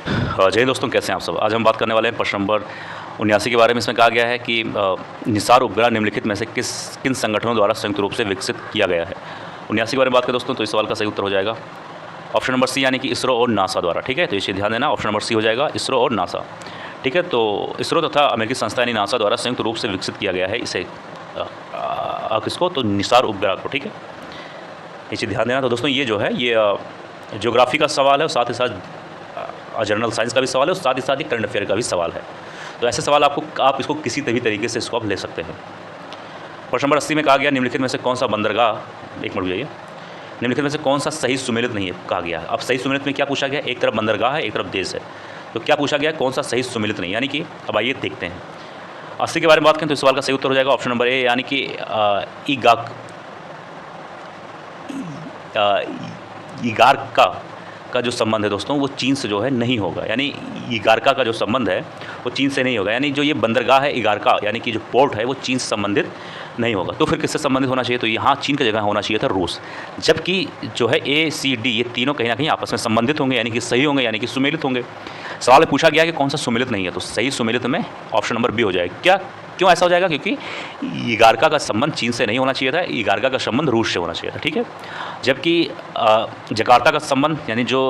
जय हिंद दोस्तों, कैसे हैं आप सब। आज हम बात करने वाले हैं प्रश्न नंबर 79 के बारे में। इसमें कहा गया है कि निसार उपग्रह निम्नलिखित में से किन संगठनों द्वारा संयुक्त रूप से विकसित किया गया है। 79 के बारे में बात करें दोस्तों, तो इस सवाल का सही उत्तर हो जाएगा ऑप्शन नंबर सी, यानी कि इसरो और नासा द्वारा। ठीक है, तो इसे ध्यान देना, ऑप्शन नंबर सी हो जाएगा, इसरो और नासा। ठीक है, तो इसरो तथा अमेरिकी संस्था यानी नासा द्वारा संयुक्त रूप से विकसित किया गया है इसे किसको, तो निसार उपग्रह को। ठीक है, इसे ध्यान देना। तो दोस्तों ये जो है ये ज्योग्राफी का सवाल है और साथ ही साथ जनरल साइंस का भी सवाल है और साथ ही करंट अफेयर का भी सवाल है। तो ऐसे सवाल आप इसको किसी भी तरीके से इसको आप ले सकते हैं। प्रश्न नंबर 80 में कहा गया निम्नलिखित में से कौन सा बंदरगाह, एक मिनट जाइए, निम्नलिखित में से कौन सा सही सुमेलित नहीं है कहा गया है। अब सही सुमेलित में क्या पूछा गया, एक तरफ बंदरगाह है एक तरफ देश है, तो क्या पूछा गया कौन सा सही सुमेलित नहीं, यानी कि अब आइए देखते हैं। 80 के बारे में बात करें तो इस सवाल का सही उत्तर हो जाएगा ऑप्शन नंबर ए, यानी कि इगारका का जो संबंध है दोस्तों वो चीन से जो है नहीं होगा, यानी इगारका का जो संबंध है वो चीन से नहीं होगा, यानी जो ये बंदरगाह है इगारका यानी कि जो पोर्ट है वो चीन से संबंधित नहीं होगा। तो फिर किससे संबंधित होना चाहिए, तो यहाँ चीन की जगह होना चाहिए था रूस। जबकि जो है ए सी डी ये तीनों कहीं ना कहीं आपस में संबंधित होंगे, यानी कि सही होंगे, यानी कि सुमेलित होंगे। सवाल में पूछा गया कि कौन सा सुमेलित नहीं है, तो सही सुमेलित में ऑप्शन नंबर बी हो जाएगा। क्या क्यों ऐसा हो जाएगा, क्योंकि इगारका का संबंध चीन से नहीं होना चाहिए था, इगारका का संबंध रूस से होना चाहिए था। ठीक है, जबकि जकार्ता का संबंध यानी जो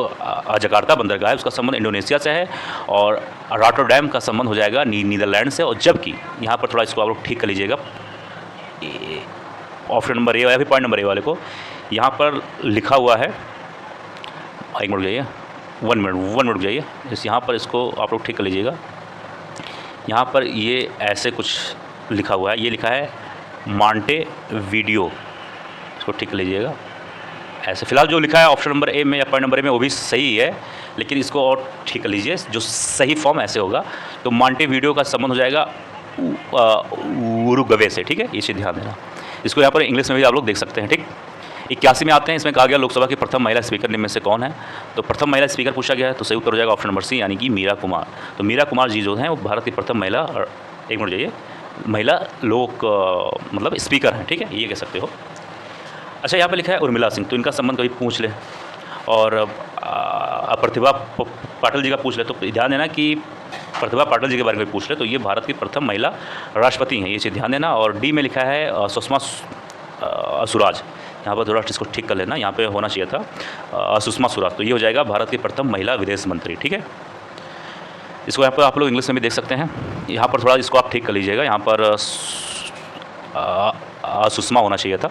जकार्ता बंदरगाह है उसका संबंध इंडोनेशिया से है और रॉटरडैम का संबंध हो जाएगा नीदरलैंड से। और जबकि यहाँ पर थोड़ा इसको आप लोग ठीक कर लीजिएगा, ऑप्शन नंबर ए या फिर पॉइंट नंबर ए वाले को यहाँ पर लिखा हुआ है, एक मिनट जाइए, वन मिनट जाइए, इस यहाँ पर इसको आप लोग ठीक कर लीजिएगा। यहाँ पर ये ऐसे कुछ लिखा हुआ है, ये लिखा है मांटे वीडियो, इसको ठीक कर लीजिएगा। ऐसे फिलहाल जो लिखा है ऑप्शन नंबर ए में या पॉइंट नंबर ए में वो भी सही है, लेकिन इसको और ठीक कर लीजिए, जो सही फॉर्म ऐसे होगा। तो मांटे वीडियो का संबंध हो जाएगा उरुग्वे से। ठीक है, इसे ध्यान देना। इसको यहाँ पर इंग्लिश में भी आप लोग देख सकते हैं। ठीक, 81 में आते हैं। इसमें कहा गया लोकसभा की प्रथम महिला स्पीकर निम्न में से कौन है, तो प्रथम महिला स्पीकर पूछा गया है, तो सही उत्तर हो जाएगा ऑप्शन नंबर सी, यानी कि मीरा कुमार। तो मीरा कुमार जी जो हैं वो भारत की प्रथम महिला, और एक मिनट जाइए, महिला लोक मतलब स्पीकर हैं। ठीक है, ये कह सकते हो। अच्छा, यहाँ पे लिखा है उर्मिला सिंह, तो इनका संबंध कभी पूछ ले, और प्रतिभा पाटिल जी का पूछ ले, तो ध्यान देना कि प्रतिभा पाटिल जी के बारे में पूछ ले तो ये भारत की प्रथम महिला राष्ट्रपति हैं, ये चीज़ ध्यान देना। और डी में लिखा है सुषमा स्वराज, यहाँ पर थोड़ा इसको ठीक कर लेना, यहाँ पे होना चाहिए था सुषमा स्वराज, तो ये हो जाएगा भारत की प्रथम महिला विदेश मंत्री। ठीक है, इसको यहाँ पर आप लोग इंग्लिश में भी देख सकते हैं, यहाँ पर थोड़ा इसको आप ठीक कर लीजिएगा, यहाँ पर सुषमा होना चाहिए था।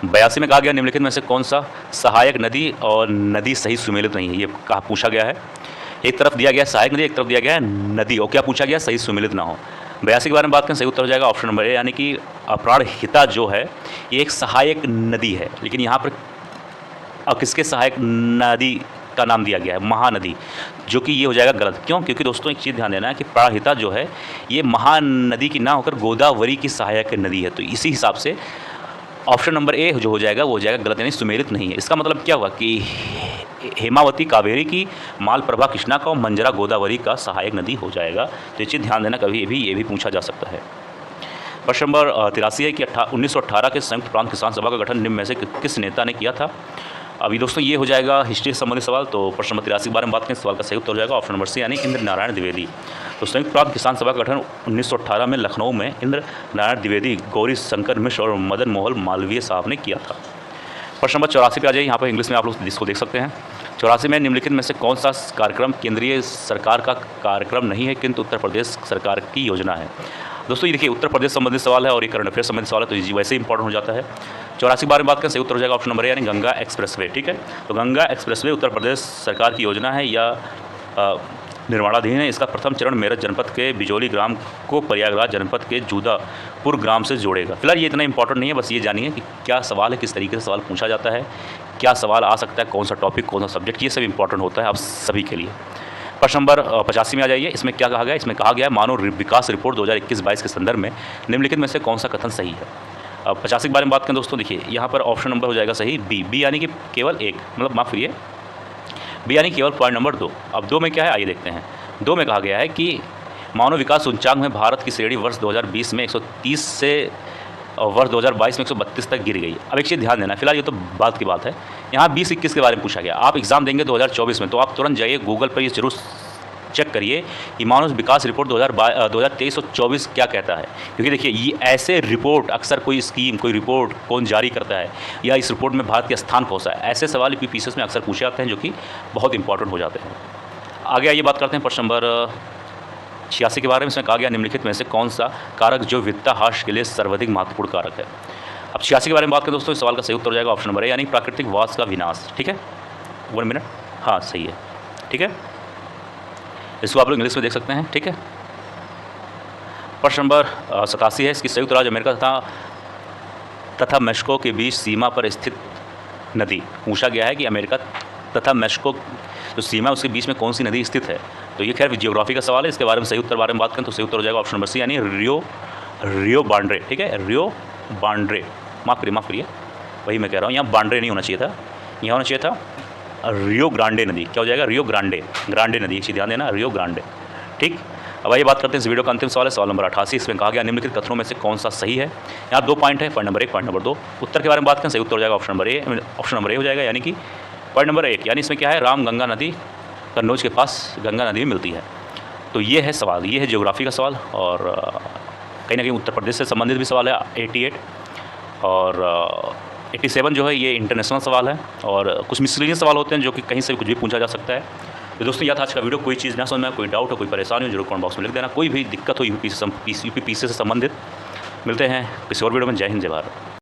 82 में कहा गया निम्नलिखित में से कौन सा सहायक नदी और नदी सही सुमेलित नहीं है, ये कहा पूछा गया है। एक तरफ दिया गया सहायक नदी, एक तरफ दिया गया है नदी, और क्या पूछा गया सही सुमेलित ना हो। 82 के बारे में बात करें, सही उत्तर हो जाएगा ऑप्शन नंबर ए, यानी कि प्राणहिता जो है ये एक सहायक नदी है, लेकिन यहाँ पर किसके सहायक नदी का नाम दिया गया है, महानदी, जो कि ये हो जाएगा गलत। क्यों, क्योंकि दोस्तों एक चीज़ ध्यान देना है कि प्राणहिता जो है ये महानदी की ना होकर गोदावरी की सहायक नदी है, तो इसी हिसाब से ऑप्शन नंबर ए जो हो जाएगा वो हो जाएगा गलत, यानी सुमेलित नहीं है। इसका मतलब क्या हुआ कि हेमावती कावेरी की, मालप्रभा कृष्णा का और मंजरा गोदावरी का सहायक नदी हो जाएगा। तो ये चीज़ ध्यान देना, कभी ये भी पूछा जा सकता है। प्रश्न नंबर 83 है कि 1918 के संयुक्त प्रांत किसान सभा का गठन निम्न में से किस नेता ने किया था। अभी दोस्तों ये हो जाएगा हिस्ट्री से संबंधित सवाल। तो प्रश्न नंबर 83 के बारे में बात करें, सवाल का सही उत्तर हो जाएगा ऑप्शन नंबर सी, यानी इंद्र नारायण द्विवेदी। तो संयुक्त प्रांत किसान सभा का गठन 1918 में लखनऊ में इंद्र नारायण द्विवेदी, गौरी शंकर मिश्र और मदन मोहन मालवीय साहब ने किया था। प्रश्न नंबर 84 पे आ जाइए, यहाँ पर इंग्लिश में आप लोग इसको देख सकते हैं। 84 में निम्नलिखित में से कौन सा कार्यक्रम केंद्रीय सरकार का कार्यक्रम नहीं है किंतु उत्तर प्रदेश सरकार की योजना है। दोस्तों ये देखिए उत्तर प्रदेश संबंधित सवाल है और ये करंट अफेयर संबंधित सवाल है, तो ये वैसे ही इंपॉर्टेंट हो जाता है। 84 के बारे में बात करें, सही उत्तर हो जाएगा ऑप्शन नंबर ए, यानी गंगा एक्सप्रेसवे। ठीक है, तो गंगा एक्सप्रेसवे उत्तर प्रदेश सरकार की योजना है या निर्माणाधीन है। इसका प्रथम चरण मेरठ जनपद के बिजौली ग्राम को प्रयागराज जनपद के जूदापुर ग्राम से जोड़ेगा। फिलहाल ये इतना इंपॉर्टेंट नहीं है, बस ये जानिए कि क्या सवाल है, किस तरीके से सवाल पूछा जाता है, क्या सवाल आ सकता है, कौन सा टॉपिक, कौन सा सब्जेक्ट, ये सब इंपॉर्टेंट होता है आप सभी के लिए। प्रश्न नंबर 85 में आ जाइए। इसमें क्या कहा गया, इसमें कहा गया मानव विकास रिपोर्ट 2021-22 के संदर्भ में निम्नलिखित में से कौन सा कथन सही है। अब 85 के बारे में बात करें दोस्तों, देखिए यहाँ पर ऑप्शन नंबर हो जाएगा सही बी यानी कि केवल एक, मतलब माफ़ करिए, बी यानी केवल पॉइंट नंबर 2। अब 2 में क्या है, आइए देखते हैं। 2 में कहा गया है कि मानव विकास सूचकांक में भारत की श्रेणी वर्ष 2020 में 130 से वर्ष 2022 में 132 तक गिर गई। अब एक चीज़ ध्यान देना, फिलहाल ये तो बात की बात है यहाँ 20-21 के बारे में पूछा गया। आप एग्ज़ाम देंगे 2024 में, तो आप तुरंत जाइए गूगल पर ये ज़रूर चेक करिए कि मानव विकास रिपोर्ट 2023 और 24 क्या कहता है। क्योंकि देखिए ये ऐसे रिपोर्ट, अक्सर कोई स्कीम, कोई रिपोर्ट कौन जारी करता है या इस रिपोर्ट में भारत का स्थान कौन सा है, ऐसे सवाल यूपीपीसीएस में अक्सर पूछे जाते हैं, जो कि बहुत इंपॉर्टेंट हो जाते हैं। आगे आइए बात करते हैं प्रश्न नंबर 86 के बारे में। इसमें कहा गया निम्नलिखित में से कौन सा कारक जो वित्ताहाश के लिए सर्वाधिक महत्वपूर्ण कारक है। अब 86 के बारे में बात करें दोस्तों, इस सवाल का सही उत्तर हो जाएगा ऑप्शन नंबर ए, यानी प्राकृतिक वास का विनाश। ठीक है, 1 मिनट, हाँ सही है। ठीक है, इसको आप लोग इंग्लिश में देख सकते हैं। ठीक है, प्रश्न नंबर 87 है। इसकी संयुक्त राज्य अमेरिका तथा मेक्सिको के बीच सीमा पर स्थित नदी। पूछा गया है कि अमेरिका तथा मेक्सिको जो सीमा है उसके बीच में कौन सी नदी स्थित है। तो ये खैर जियोग्राफी का सवाल है। इसके बारे में सही उत्तर बारे में बात करें तो सही उत्तर हो जाएगा ऑप्शन नंबर सी, यानी रियो बांड्रे। ठीक है, रियो बांड्रे, माफ़ करिए वही मैं कह रहा हूँ, यहाँ बांड्रे नहीं होना चाहिए था, यहाँ होना चाहिए था रियो ग्रांडे नदी। क्या हो जाएगा, रियो ग्रांडे नदी, इसी ध्यान देना, रियो ग्रांडे। ठीक, अब आइए बात करते हैं इस वीडियो का अंतिम सवाल है, सवाल नंबर 88। इसमें कहा गया निम्नलिखित कथनों में से कौन सा सही है। यहाँ 2 पॉइंट है, पॉइंट नंबर 1, पॉइंट नंबर 2। उत्तर के बारे में बात करें, सही उत्तर हो जाएगा ऑप्शन नंबर ए हो जाएगा, यानी कि पॉइंट नंबर 1, यानी इसमें क्या है, राम गंगा नदी कन्नौज के पास गंगा नदी में मिलती है। तो ये है सवाल, ये है ज्योग्राफी का सवाल, और कहीं ना कहीं उत्तर प्रदेश से संबंधित भी सवाल है 88, और 87 जो है ये इंटरनेशनल सवाल है, और कुछ मिसलीनियस सवाल होते हैं जो कि कहीं से भी कुछ भी पूछा जा सकता है। तो दोस्तों यह था आज का वीडियो। कोई चीज़ ना समझ में, कोई डाउट हो, कोई परेशानी हो, जरूर कमेंट बॉक्स में लिख देना। कोई भी दिक्कत हो यूपीपीसी से संबंधित, मिलते हैं किसी और वीडियो में। जय हिंद, जय भारत।